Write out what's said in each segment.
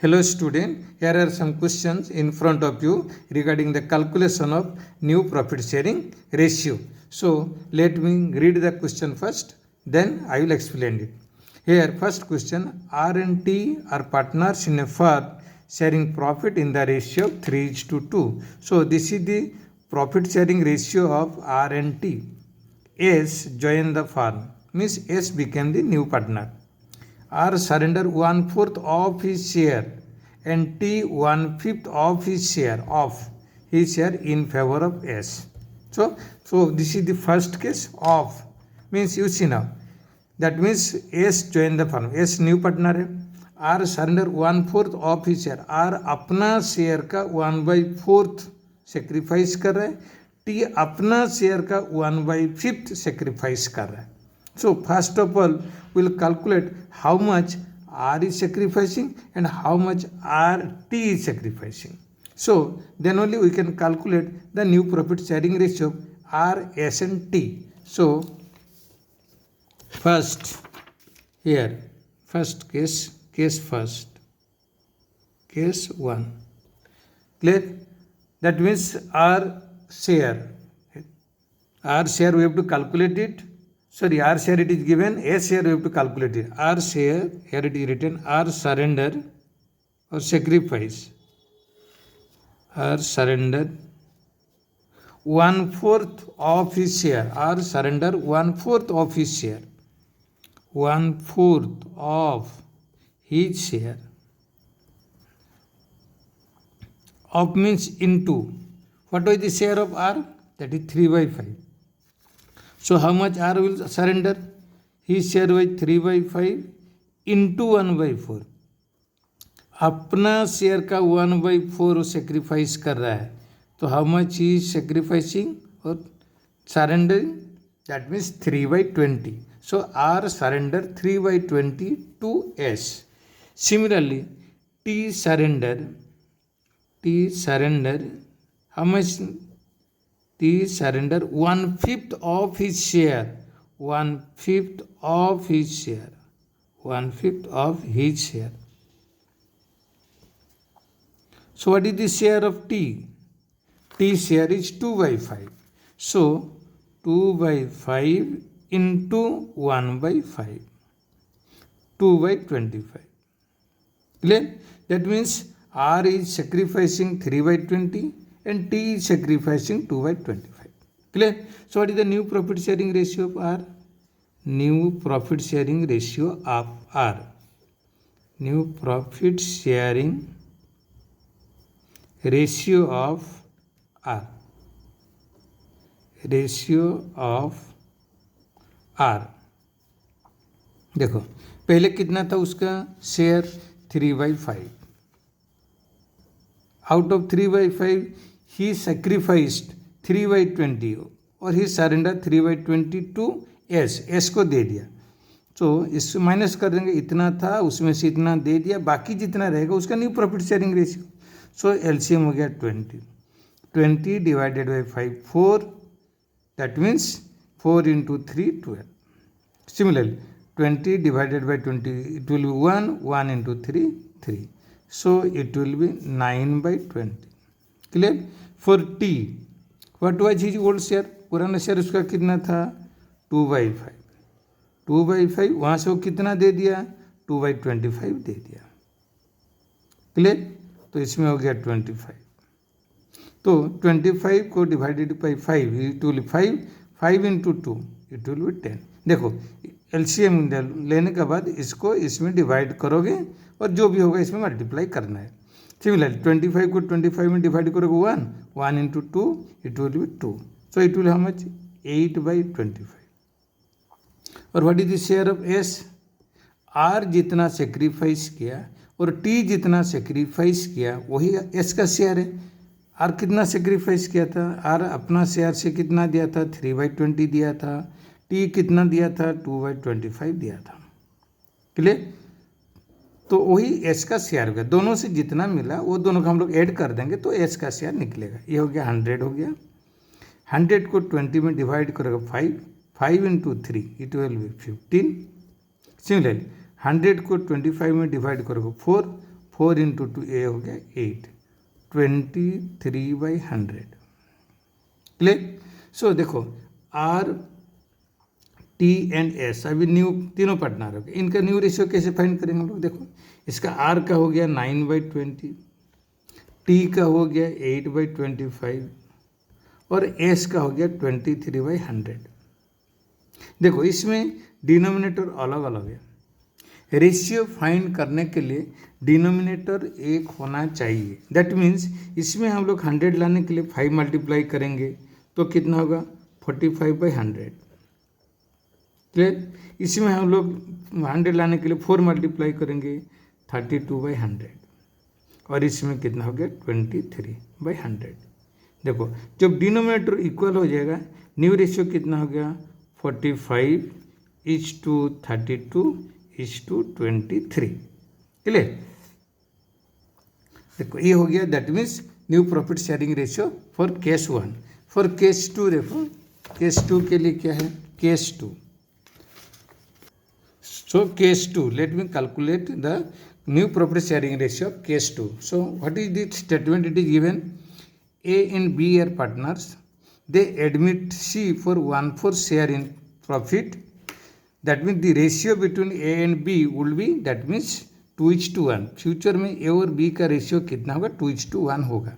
Hello student, here are some questions in front of you regarding the calculation of new profit sharing ratio. So let me read the question first, then I will explain it. Here first question, R and T are partners in a firm sharing profit in the ratio of 3:2. So this is the profit sharing ratio of R and T. S joined the firm, means S became the new partner. R surrender 1/4 of his share and T 1/5 of his share in favor of S. So this is the first case of, means you see now, that means S join the firm, S new partner है. R surrender 1/4 of his share, R अपना share का 1/4 sacrifice कर रहा है, T अपना share का 1/5 sacrifice कर रहा है. So first of all, we will calculate how much R is sacrificing and how much RT is sacrificing. So then only we can calculate the new profit sharing ratio of R, S and T. So first here, first case first, case 1. Clear? That means R share we have to calculate it. Sorry, R share it is given, S share we have to calculate it. R share, here it is written, R surrender or sacrifice. R surrender 1/4 of his share. R surrender 1/4 of his share. 1/4 of his share. Of means into. What was the share of R? That is 3/5. So how much R will surrender? His share was 3/5 into 1/4. अपना share का 1/4 sacrifice कर रहा है, तो how much he sacrificing और surrendering, that means 3/20. So R surrender 3/20 to S. Similarly, T surrender how much? T surrender 1/5 of his share. 1/5 of his share. 1/5 of his share. So what is the share of T? T share is 2/5. So 2/5 into 1/5. 2/25. Clear? That means R is sacrificing 3/20 and T is sacrificing 2/25. Clear? So what is the new profit sharing ratio of R? New profit sharing ratio of R. New profit sharing ratio of R. Ratio of R. देखो पहले कितना था उसका share 3/5. Out of 3/5 he sacrificed 3/20 और he surrender 3/20 to S को दे दिया. तो इससे माइनस कर देंगे, इतना था उसमें से इतना दे दिया, बाकी जितना रहेगा उसका न्यू प्रॉफिट शेयरिंग रेशियो. सो एलसीएम हो गया 20 divided by 5 4, that means 4 into 3 12. Similarly 20 divided by 20 it will be 1 into 3 3. So it will be 9/20. Clear? For T, what was his old share? पुराना शेयर उसका कितना था? 2/5. 2/5 वहाँ से वो कितना दे दिया? 2/25 दे दिया. क्लियर? तो इसमें हो गया 25. तो 25 को divided by 5 it will 5 into 2 it will B 10. देखो एलसीएम लेने के बाद इसको इसमें डिवाइड करोगे और जो भी होगा इसमें मल्टीप्लाई करना है. सिमिलरली 25 को 25 में डिवाइड करोगे 1 into 2 it will be 2. So it will how much? 8/25. और what is the share of S? R जितना सेक्रीफाइस किया और टी जितना सेक्रीफाइस किया वही एस का शेयर है. आर कितना सेक्रीफाइस किया था? आर अपना शेयर से कितना दिया था? 3/20 दिया था. टी कितना दिया था? 2/25 दिया था. क्लियर? तो वही एस का शेयर हो गया. दोनों से जितना मिला वो दोनों का हम लोग ऐड कर देंगे तो एस का शेयर निकलेगा. ये हो गया 100 हो गया. 100 को 20 में डिवाइड करेगा 5 into 3 it will B 15. Similarly 100 को 25 में डिवाइड करोगे 4 इंटू 2 ए हो गया 8, 23/100। क्लियर। सो देखो आर टी एंड एस अभी न्यू तीनों पार्टनर हो गए, इनका न्यू रेशियो कैसे फाइंड करेंगे हम लोग। देखो इसका आर का हो गया 9/20, टी का हो गया 8/25 और एस का हो गया 23/100। देखो इसमें डिनोमिनेटर अलग अलग है, रेशियो फाइंड करने के लिए डिनोमिनेटर एक होना चाहिए। दैट मीन्स इसमें हम लोग 100 लाने के लिए 5 मल्टीप्लाई करेंगे तो कितना होगा 45/100। क्लियर। इसमें हम लोग 100 लाने के लिए 4 मल्टीप्लाई करेंगे 32/100 और इसमें कितना हो गया 23/100। देखो जब डिनोमिनेटर इक्वल हो जाएगा न्यू रेशियो कितना हो गया 45:32:23। क्लियर। देखो ये हो गया, that means new profit sharing ratio for case 1। For case 2 देखो केस 2 के लिए क्या है, case 2। So case 2, let me calculate the new profit sharing ratio of case 2. So what is the statement? It is given A and B are partners. They admit C for 1/4 share in profit. That means the ratio between A and B will be, that means 2:1. Future में A और B का ratio कितना होगा 2:1 होगा।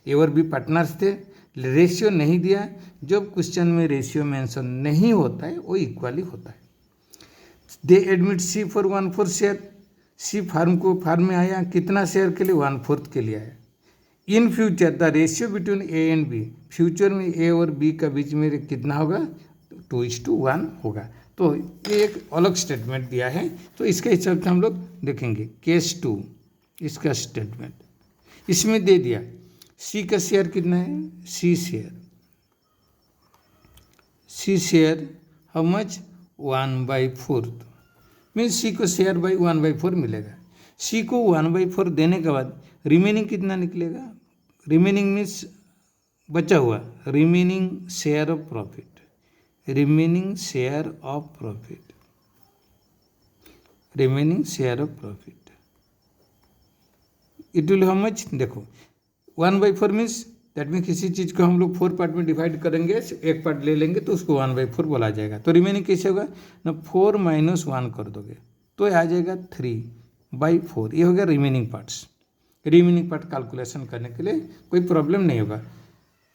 A और B partners थे, ratio नहीं दिया। जब क्वेश्चन में रेशियो मेंशन नहीं होता है वो इक्वली होता है। They admit C for 1/4 share, C firm में आया कितना शेयर के लिए 1/4 के लिए आया। In future the ratio between A and B, future में ए और बी का बीच में कितना होगा 2:1 होगा। तो ये एक अलग स्टेटमेंट दिया है, तो इसके हिसाब से हम लोग देखेंगे। केस 2 इसका स्टेटमेंट इसमें दे दिया सी का शेयर कितना है, C share how much 1/4 means सी को शेयर बाई 1/4 मिलेगा। सी को 1/4 देने के बाद रिमेनिंग कितना निकलेगा, रिमेनिंग मीन्स बचा हुआ, remaining share of profit, remaining share of profit, remaining share of profit it will how much. देखो 1/4 मीन्स दैट मीन किसी चीज़ को हम लोग 4 पार्ट में डिवाइड करेंगे, एक पार्ट ले लेंगे तो उसको 1/4 बोला जाएगा। तो रिमेनिंग कैसे होगा ना 4 - 1 कर दोगे तो आ जाएगा 3/4। ये हो गया remaining parts. Remaining part calculation करने के लिए कोई प्रॉब्लम नहीं होगा।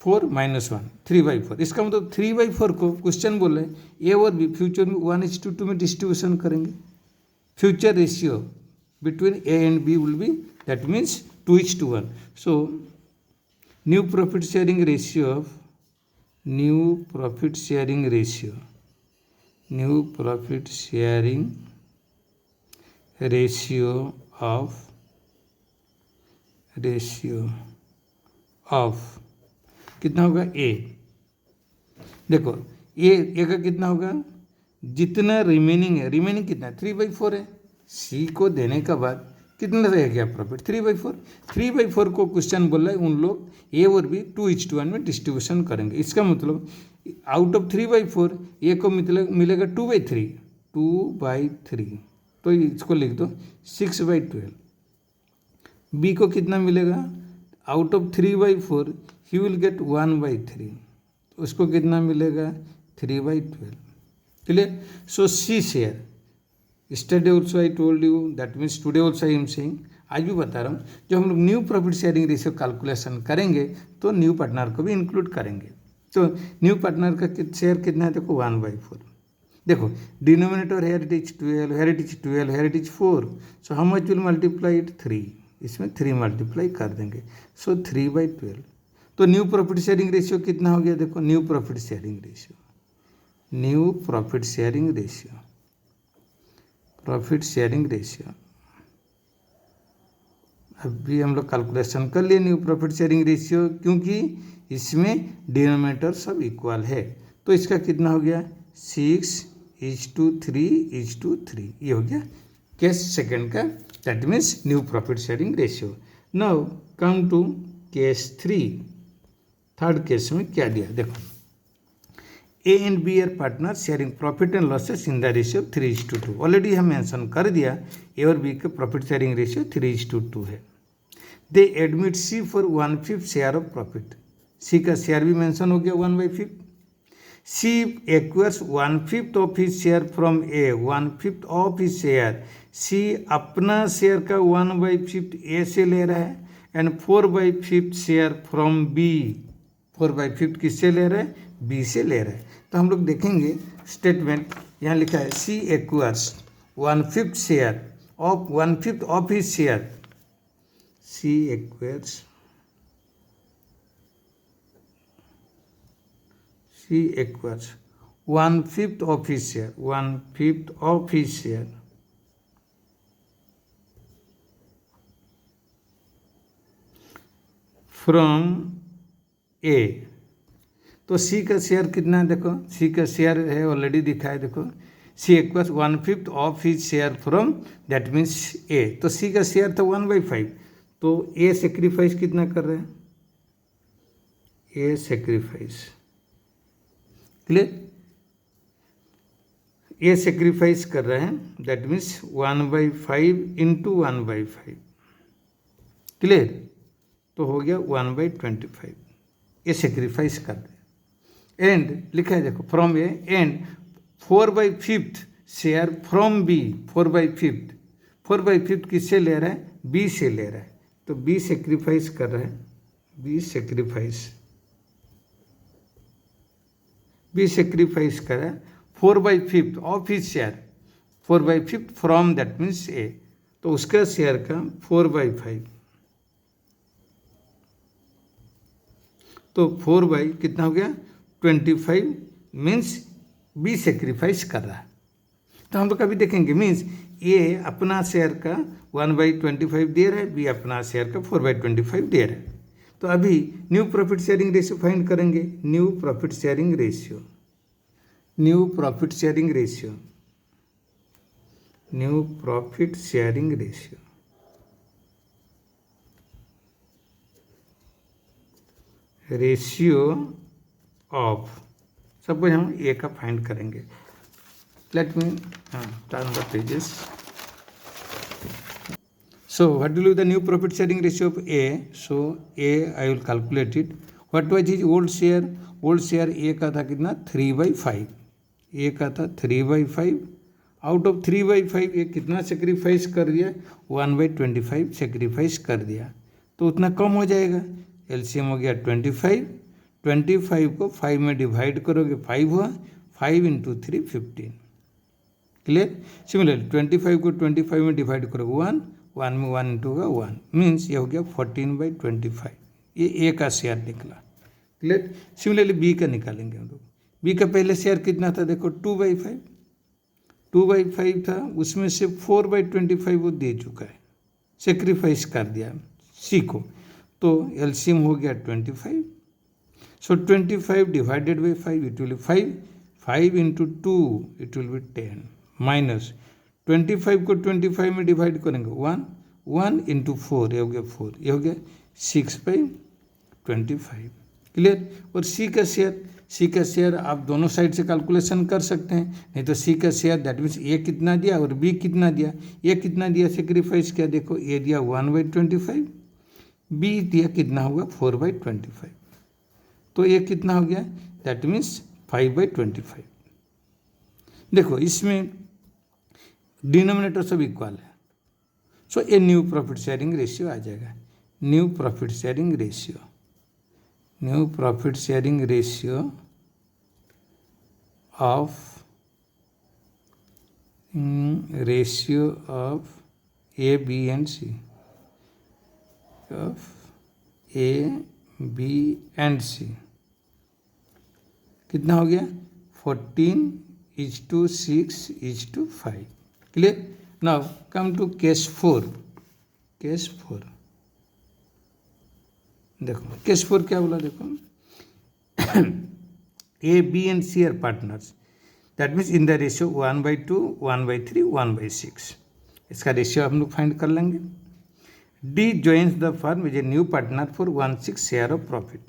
4 - 1 3/4, इसका मतलब 3/4 को क्वेश्चन बोल रहे हैं ए और बी फ्यूचर में 1:2 में डिस्ट्रीब्यूशन करेंगे। Future ratio between A and B will be that means 2:1। So new profit sharing ratio of कितना होगा ए। देखो ए का कितना होगा, जितना रिमेनिंग है, रिमेनिंग कितना 3/4 है, सी को देने के बाद कितना रह गया प्रॉफिट 3/4। 3/4 को क्वेश्चन बोल रहा है उन लोग ए और बी 2:1 में डिस्ट्रीब्यूशन करेंगे। इसका मतलब आउट ऑफ 3/4 ए को मिलेगा 2/3, तो इसको लिख दो 6/12। बी को कितना मिलेगा, out of 3/4 he will get 1/3, उसको कितना मिलेगा 3/12। Clear. So C share yesterday also I told you, that means today also I am saying, आज भी बता रहा हूँ, जब हम लोग new profit sharing ratio calculation करेंगे तो न्यू पार्टनर को भी इंक्लूड करेंगे। तो न्यू पार्टनर का शेयर कितना है देखो 1/4। देखो denominator here it is 12, here it is 4, so how much will multiply it 3, इसमें 3 मल्टीप्लाई कर देंगे, सो 3/12। तो न्यू प्रॉफिट शेयरिंग रेशियो कितना हो गया, देखो न्यू प्रॉफिट शेयरिंग रेशियो अभी हम लोग कैलकुलेशन कर लिए न्यू प्रॉफिट शेयरिंग रेशियो, क्योंकि इसमें डिनोमिनेटर सब इक्वल है। तो इसका कितना हो गया 6:3:3, ये हो गया केस सेकंड का, that means new profit sharing ratio. Now come to case 3, third case में क्या दिया देखो, A and B are partner sharing profit and losses in the ratio 3:2। Already हम मेंशन कर दिया ए और बी के प्रॉफिट शेयरिंग रेशियो 3:2 है। They admit C for 1/5 share of profit. C का शेयर भी मेंशन हो गया 1/5। C acquires 1/5 of his share from A, 1/5 of his share. C अपना शेयर का 1/5 ए से ले रहा है एंड 4/5 शेयर फ्रॉम बी। 4/5 किससे ले रहा है? बी से ले रहा है। तो हम लोग देखेंगे स्टेटमेंट यहाँ लिखा है C acquires 1/5 share of 1/5 of his share. C acquires C acquires 1/5 of his share, 1/5 of his share from A। तो C का शेयर कितना है? देखो C का शेयर है ऑलरेडी दिखा है, देखो C acquires 1/5 of his share from that means A। तो C का शेयर था 1/5, तो A सेक्रीफाइस कितना कर रहे हैं? A सेक्रीफाइस क्लियर, ये सेक्रीफाइस कर रहे हैं दैट मीन्स 1/5 इंटू 1/5 क्लियर, तो हो गया 1/25। ये सेक्रीफाइस कर रहे हैं एंड लिखा है देखो from A and 4/5 share from B. 4/5 किससे ले रहा है? बी से ले रहा है, तो बी सेक्रीफाइस कर रहा है। बी सेक्रीफाइस करा 4/5 of his share, 4/5 from that means A, तो उसका शेयर का 4/5, तो 4 कितना हो गया? 25 मीन्स बी सेक्रीफाइस कर रहा है। तो हम लोग अभी देखेंगे मीन्स ए अपना शेयर का 1/25 दे रहा है, बी अपना शेयर का 4/25 दे रहा है। तो अभी new profit sharing ratio find करेंगे। New profit sharing ratio of suppose हम ए का फाइंड करेंगे। Let me turn the pages. So what will be the new profit sharing ratio of A? So A I will calculate it. What was his old share? Old share A का था कितना? 3/5। A का था 3/5। Out of 3/5 ये कितना sacrifice कर दिया? 1/25 sacrifice कर दिया, तो उतना कम हो जाएगा। एलसीएम हो गया 25। 25 को 5 में डिवाइड करोगे 5 हुआ, 5 × 3 15 क्लियर। सिमिलरली 25 को 25 में डिवाइड करोगे 1 में 1 इंटू होगा 1 मीन्स ये हो गया 14/25। ये ए का शेयर निकला क्लियर। सिमिलरली बी का निकालेंगे हम लोग। बी का पहले शेयर कितना था? देखो 2/5 था, उसमें से 4/25 वो दे चुका है, सेक्रीफाइस कर दिया सी को, तो एलसीएम हो गया 25। सो 25 divided by 5 it will B 5 × 2 it will B 10 minus 25 को 25 में डिवाइड करेंगे 1 × 4 ये हो गया 4, ये हो गया 6/25 क्लियर। और सी का शेयर आप दोनों साइड से कैलकुलेशन कर सकते हैं, नहीं तो सी का शेयर दैट मीन्स ए कितना दिया और बी कितना दिया। ए कितना दिया सेक्रीफाइस किया, देखो ए दिया 1/25, बी दिया कितना होगा 4/25, तो ए कितना हो गया दैट मीन्स 5/25। देखो इसमें डिनोमिनेटर सब इक्वल है, so A new profit sharing ratio आ जाएगा। New profit sharing ratio of A B and C कितना हो गया 14:6:5 clear. Now come to case 4। देखो केस 4 क्या बोला, देखो A B and C are partners that means in the ratio 1/2, 1/3, 1/6। इसका रेशियो हम लोग फाइंड कर लेंगे। D joins the firm with a new partner for 1/6 share of profit.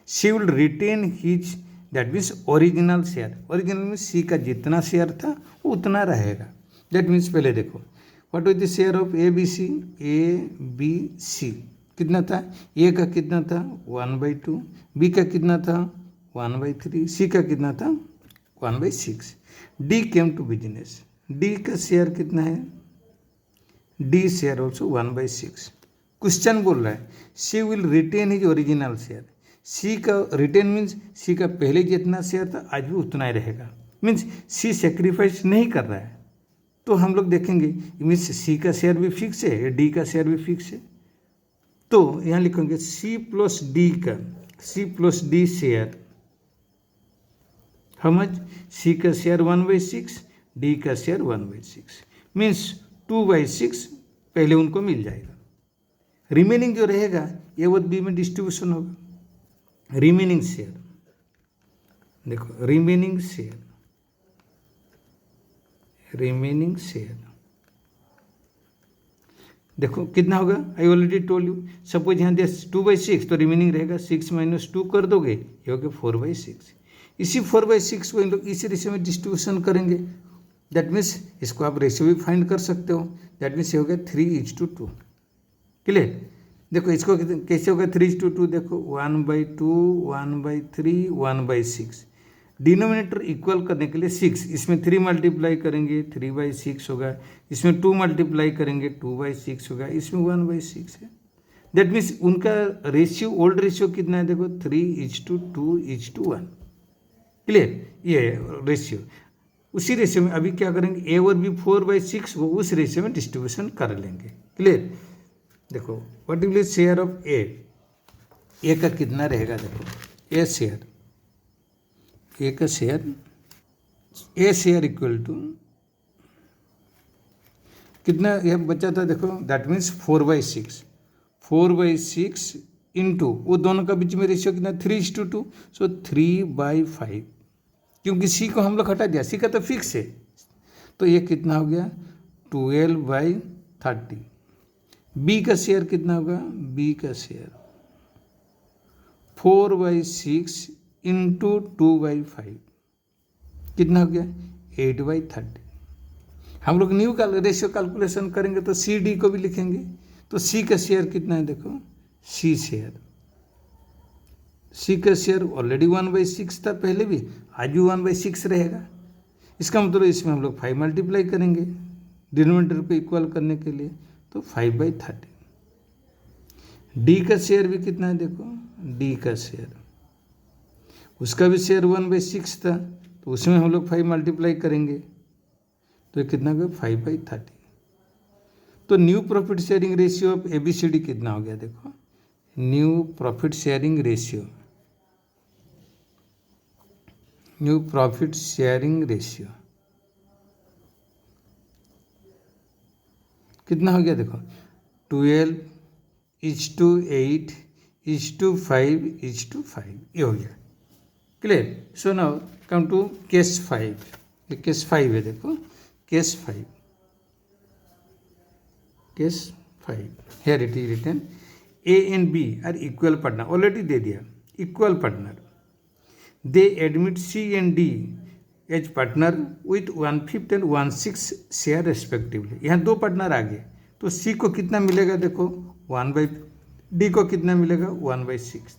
She will retain his that means original share. Original means C का जितना share था वो उतना रहेगा। दैट मीन्स पहले देखो what was the share of A B C. A B C कितना था, ए का कितना था 1/2, बी का कितना था 1/3, सी का कितना था 1/6। D came to business, D का शेयर कितना है, डी शेयर ऑल्सो 1/6। क्वेश्चन बोल रहा है C will retain his original share. C का रिटेन मीन्स सी का पहले जितना शेयर था आज भी उतना ही रहेगा, मीन्स सी सेक्रीफाइस नहीं कर रहा है। तो हम लोग देखेंगे मीन्स सी का शेयर भी फिक्स है, डी का शेयर भी फिक्स है। तो यहाँ लिखेंगे सी प्लस डी का, C plus D share how much, C का शेयर 1/6, डी का शेयर 1/6 मीन्स 2/6 पहले उनको मिल जाएगा। रिमेनिंग जो रहेगा ए और बी में डिस्ट्रीब्यूशन होगा। रिमेनिंग शेयर देखो, रिमेनिंग शेयर, रिमेनिंग शेयर देखो कितना होगा, I already told you. Suppose यहाँ दे 2/6 तो रिमेनिंग रहेगा 6 - 2 कर दोगे, ये हो गया 4/6। इसी 4/6 को इन लोग इसी रेशियो में डिस्ट्रीब्यूशन करेंगे। दैट मीन्स इसको आप रेशियो भी फाइंड कर सकते हो। दैट मीन्स ये हो गया 3:2। क्लियर। देखो इसको कैसे होगा 3:2, देखो 1/2, 1/3, 1/6। डिनोमिनेटर इक्वल करने के लिए 6, इसमें 3 मल्टीप्लाई करेंगे 3/6 होगा, इसमें 2 मल्टीप्लाई करेंगे 2/6 होगा, इसमें 1/6 है। दैट मीन्स उनका रेशियो, ओल्ड रेशियो कितना है देखो 3:2:1। क्लियर, ये रेशियो। उसी रेशियो में अभी क्या करेंगे, ए और बी 4/6 को उस रेशियो में डिस्ट्रीब्यूशन कर लेंगे। क्लियर। देखो what will share of A, A का कितना रहेगा, देखो ए शेयर, ए का share, A share equal to कितना यह बचा था देखो, दैट मीन्स 4/6, 4/6 इंटू वो दोनों का बीच में रेशियो कितना 3:2, सो 3/5। क्योंकि सी को हम लोग हटा दिया, सी का तो फिक्स है, तो ये कितना हो गया 12/30। बी का शेयर कितना होगा, बी का शेयर 4/6 इंटू 2/5 कितना हो गया 8/30। हम लोग न्यू रेशियो कैलकुलेशन करेंगे तो सी डी को भी लिखेंगे। तो सी का शेयर कितना है देखो, सी शेयर, सी का शेयर ऑलरेडी 1/6 था पहले भी, आज भी 1/6 रहेगा। इसका मतलब इसमें हम लोग 5 मल्टीप्लाई करेंगे डिनोमिनेटर को इक्वल करने के लिए, तो 5/30। डी का शेयर भी कितना है देखो, डी का शेयर, उसका भी शेयर 1/6 था, तो उसमें हम लोग 5 मल्टीप्लाई करेंगे, तो ये कितना होगा 5/30। तो new profit sharing ratio of ABCD कितना हो गया देखो, new profit sharing ratio, new profit sharing ratio कितना हो गया देखो 12:8:5:5, ये हो गया। Clear. So now come to case 5। ये केस 5 है देखो, case 5, case 5 here it is written A and B are equal partner, already दे दिया equal partner. They admit C and D as partner with 1/5 and 1/6 share respectively. यहाँ दो partner आ गए, तो C को कितना मिलेगा देखो 1/, D को कितना मिलेगा 1/6।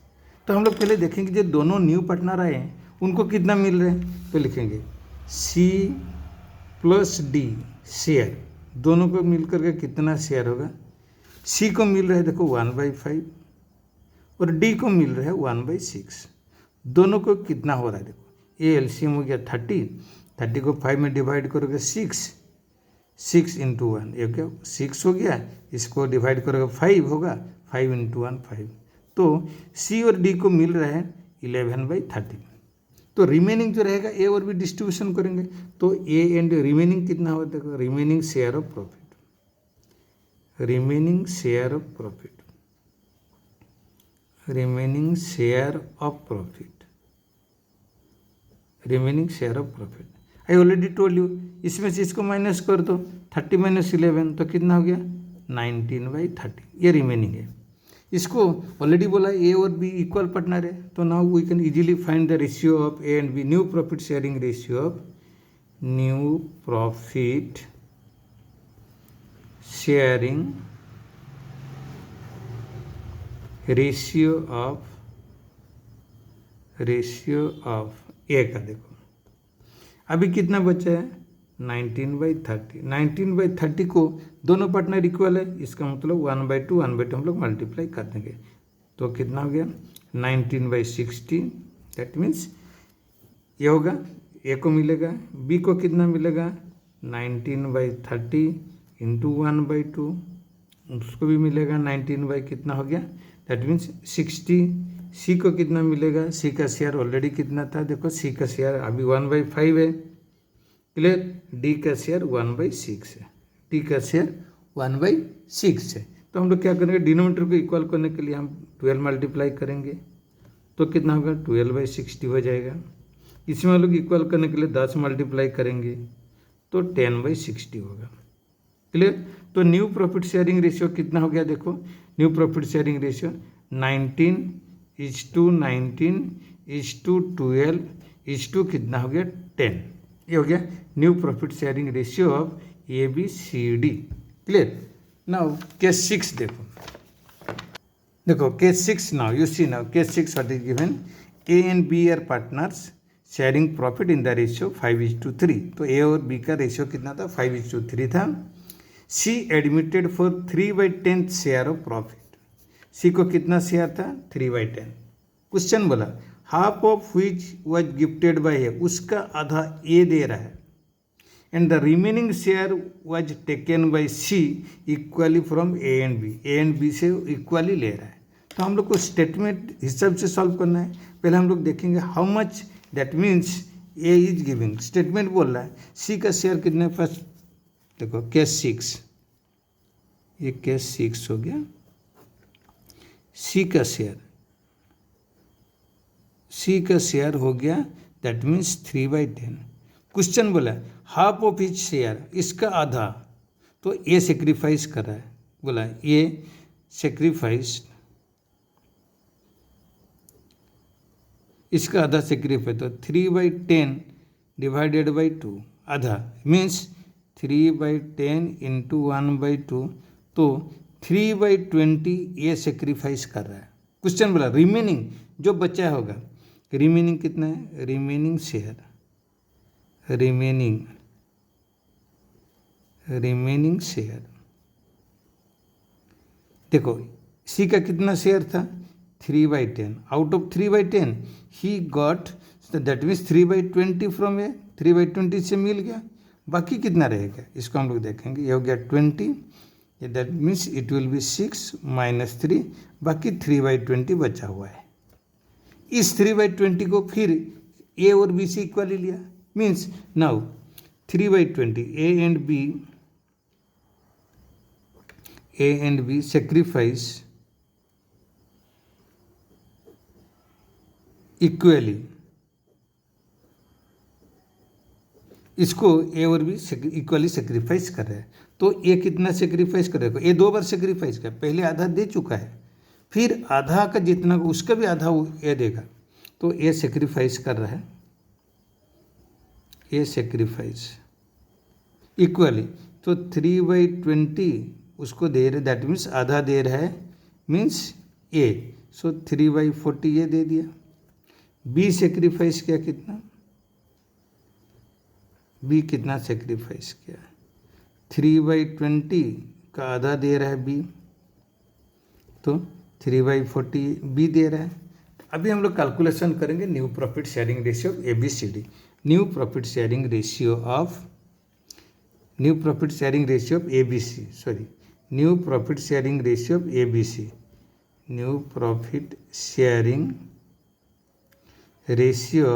तो हम लोग पहले देखेंगे जो दोनों न्यू पार्टनर आए हैं उनको कितना मिल रहे हैं, तो लिखेंगे C प्लस D शेयर, दोनों को मिलकर के कितना शेयर होगा। सी को मिल रहा है देखो 1/5 और डी को मिल रहा है 1/6। दोनों को कितना हो रहा है देखो, ये एलसीएम हो गया 30 को 5 में डिवाइड करोगे 6 × 1, ये क्या 6 हो गया, इसको डिवाइड करोगे 5 होगा, 5 × 1 5। तो सी और डी को मिल रहा है 11/30। तो रिमेनिंग जो रहेगा ए और बी डिस्ट्रीब्यूशन करेंगे, तो ए एंड रिमेनिंग कितना होगा देखो, remaining share of profit, remaining share of profit, remaining share of profit, remaining share of profit. I already told you, इसमें से इसको माइनस कर दो, 30 - 11 तो कितना हो गया 19/30, ये रिमेनिंग है। इसको ऑलरेडी बोला ए और बी इक्वल पार्टनर है, तो now we can easily find the ratio of A and B. New profit sharing ratio of new profit sharing ratio of A का देखो अभी कितना बचा है 19/30. 19/30 को दोनों पार्टनर इक्वल है, इसका मतलब 1/2 हम लोग मल्टीप्लाई कर देंगे, तो कितना हो गया 19/60. दैट मीन्स ये होगा ए को मिलेगा, बी को कितना मिलेगा 19/30 इंटू 1/2, उसको भी मिलेगा 19 कितना हो गया दैट मीन्स 60. सी को कितना मिलेगा, सी का शेयर ऑलरेडी कितना था देखो, सी का शेयर अभी 1/5 है, क्लियर. डी का शेयर 1/6 है, डी का शेयर 1/6 है. तो हम लोग क्या करेंगे, डिनोमिनेटर को इक्वल करने के लिए हम 12 मल्टीप्लाई करेंगे, तो कितना होगा 12/60 हो जाएगा. इसमें हम लोग इक्वल करने के लिए 10 मल्टीप्लाई करेंगे तो 10/60 होगा, क्लियर. तो न्यू प्रॉफिट शेयरिंग रेशियो कितना हो गया देखो, न्यू प्रॉफिट शेयरिंग रेशियो 19:19:12 कितना हो गया 10. ये हो गया new profit sharing ratio of A B C D, clear. Now case 6 देखो case 6. Now you see now case 6 what is given, A and B are partners sharing profit in the ratio 5:3. तो ए और B का ratio कितना था 5:3 था. C admitted for 3/10 share of profit. C को कितना share था 3/10. क्वेश्चन बोला half of which was gifted by A, उसका आधा ए दे रहा है, and the remaining share was taken by C equally from A and B से इक्वली ले रहा है. तो हम लोग को स्टेटमेंट हिसाब से सॉल्व करना है. पहले हम लोग देखेंगे how much, that means A is giving, statement बोल रहा है सी का शेयर कितने. फर्स्ट देखो केस 6, ये केस 6 हो गया. सी का शेयर हो गया दैट मीन्स 3/10. क्वेश्चन बोला हाफ ऑफ इच शेयर, इसका आधा, तो ए सेक्रीफाइस कर रहा है, बोला ए सेक्रीफाइस, इसका आधा सेक्रीफाइस, तो 3/10 डिवाइडेड बाई 2, आधा मीन्स 3/10 इंटू 1/2, तो 3/20 ये सेक्रीफाइस कर रहा है. क्वेश्चन बोला रिमेनिंग जो बचा होगा, रिमेनिंग कितना है, रिमेनिंग शेयर, रिमेनिंग शेयर देखो सी का कितना शेयर था 3/10. Out of 3/10 he got, that means 3/20 फ्रॉम ए, 3/20 से मिल गया. बाकी कितना रहेगा इसको हम लोग देखेंगे, ये हो गया 20, that means it will B 6 - 3, बाकी 3/20 बचा हुआ है. इस 3/20 को फिर ए और बी से इक्वली लिया, means now 3/20 A and B sacrifice equally. इसको ए और बी इक्वली सेक्रीफाइस कर रहे हैं. तो ए कितना सेक्रीफाइस करेगा, ए 2 बार सेक्रीफाइस कर, पहले आधा दे चुका है, फिर आधा का जितना उसका भी आधा ए देगा, तो ए सेक्रीफाइस कर रहा है, ए सेक्रीफाइस इक्वली. तो 3/20 उसको दे रहे, दैट मीन्स आधा दे रहा है, मीन्स ए, सो 3/40 ये दे दिया. बी सेक्रीफाइस किया कितना, बी कितना सेक्रीफाइस किया 3/20 का आधा दे रहा है बी, तो 3/40 बी दे रहा है. अभी हम लोग कैलकुलेशन करेंगे new profit sharing ratio A B C D. New profit sharing ratio of A B C, sorry, new profit sharing ratio of A B C, new profit sharing ratio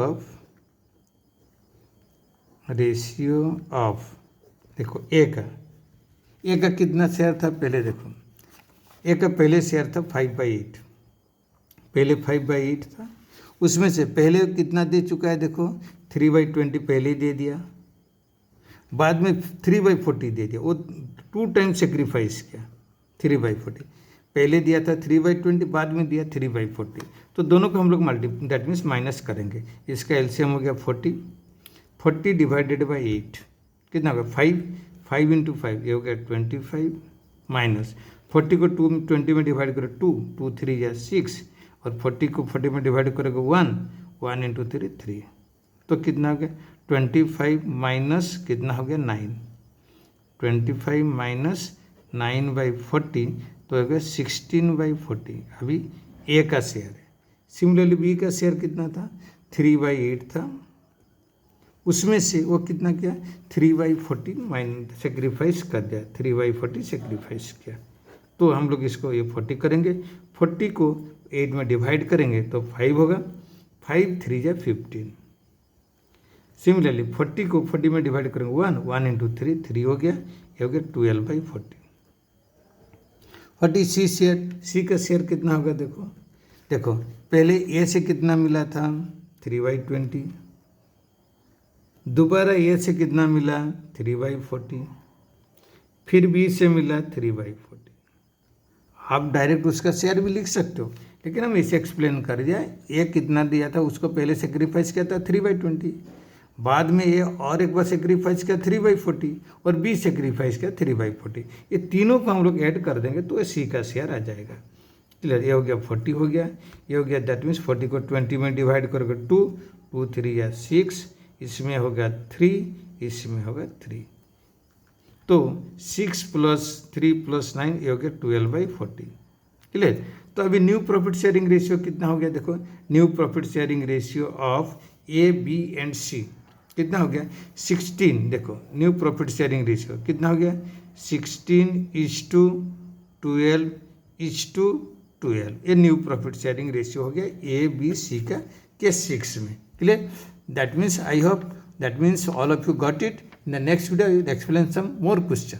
of देखो A का कितना share था पहले देखो, A का पहले share था 5/8, पहले 5/8 था, उसमें से पहले कितना दे चुका है देखो 3/20 पहले ही दे दिया, बाद में 3/40 दे दिया, वो 2 टाइम सेक्रीफाइस किया 3/40. पहले दिया था 3/20, बाद में दिया 3/40, तो दोनों को हम लोग दैट मीन्स माइनस करेंगे। इसका एलसीएम हो गया 40 डिवाइडेड बाई 8 कितना होगा 5 इंटू 5 ये हो गया 25 माइनस 40 को 20 में डिवाइड करो 2 3 या 6 और 40 को 40 में डिवाइड करोगे 1 इंटू 3 तो कितना हो गया 25 माइनस कितना हो गया 9, 25 माइनस 9/40 तो हो गया 16/40। अभी ए का शेयर है। सिमिलरली बी का शेयर कितना था 3/8 था, उसमें से वो कितना किया 3/40 माइनस सेक्रीफाइस कर दिया, 3/40 सेक्रीफाइस किया। तो हम लोग इसको ये 40 करेंगे, 40 को 8 में डिवाइड करेंगे तो 5 होगा, 5 3 या 15। सिमिलरली 40 को 40 में डिवाइड करेंगे 1 इंटू 3 हो गया, ये हो गया 12/40। What is C share, C का शेयर कितना होगा देखो पहले ए से कितना मिला था 3/20, दोबारा ए से कितना मिला 3/40, फिर बी से मिला 3/40। आप डायरेक्ट उसका शेयर भी लिख सकते हो, लेकिन हम इसे एक्सप्लेन कर दिया। ए कितना दिया था उसको पहले सेक्रीफाइस किया था 3/20, बाद में ए और एक बार सेक्रीफाइस किया 3/40 और बी सेक्रीफाइस किया 3/40। ये तीनों को हम लोग ऐड कर देंगे तो सी का शेयर आ जाएगा। क्लियर, ये हो गया 40 हो गया, ये हो गया दैट मीन्स 40 को 20 में डिवाइड करोगे 2 3 या 6, इसमें होगा 3, इसमें होगा 3, तो 6 + 3 + 9 ये हो गया 12/40। क्लियर, तो अभी न्यू प्रॉफिट शेयरिंग रेशियो कितना हो गया देखो, new profit sharing ratio of A B and C कितना हो गया 16। देखो न्यू प्रॉफिट शेयरिंग रेशियो कितना हो गया 16:12:12, ये न्यू प्रॉफिट शेयरिंग रेशियो हो गया ए बी सी का केस 6 में। Clear, that means I hope that means all of you got it. In the next video I will explain some more question.